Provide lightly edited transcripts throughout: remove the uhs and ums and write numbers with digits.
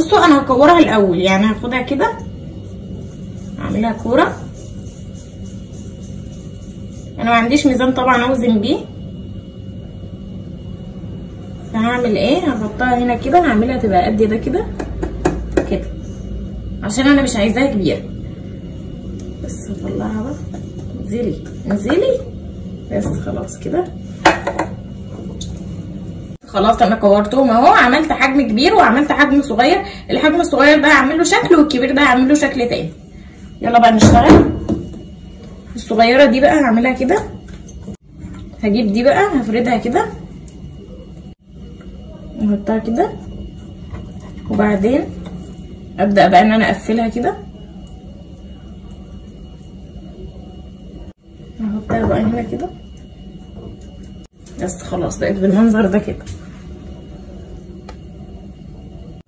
بصوا انا هكورها الاول، يعني هاخدها كده اعملها كوره. انا ما عنديش ميزان طبعا اوزن بيه، فهعمل ايه، هحطها هنا كده، هعملها تبقى قد ده كده كده عشان انا مش عايزاها كبيره. بس اطلعها بقى، انزلي انزلي بس. خلاص كده، خلاص انا كورتهم اهو، عملت حجم كبير وعملت حجم صغير. الحجم الصغير ده هعمل له شكل والكبير ده هعمل له شكل تاني. يلا بقى نشتغل. الصغيره دي بقى هعملها كده، هجيب دي بقى هفردها كده نحطها كده، وبعدين ابدا بقى ان انا اقفلها كده، احطها بقى هنا كده بس. خلاص بقت بالمنظر ده كده،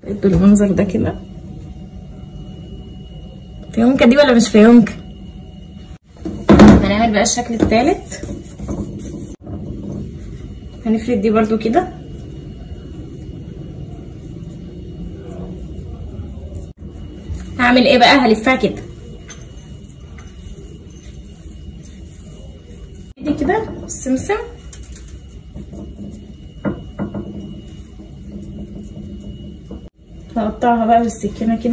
بقت بالمنظر ده كده. فيونكه دي ولا مش فيونكه؟ هنعمل بقى الشكل الثالث، هنفرد دي برضو كده، هعمل ايه بقى، هلفها كده دي كده السمسم، هقطعها بقى بالسكينه كده.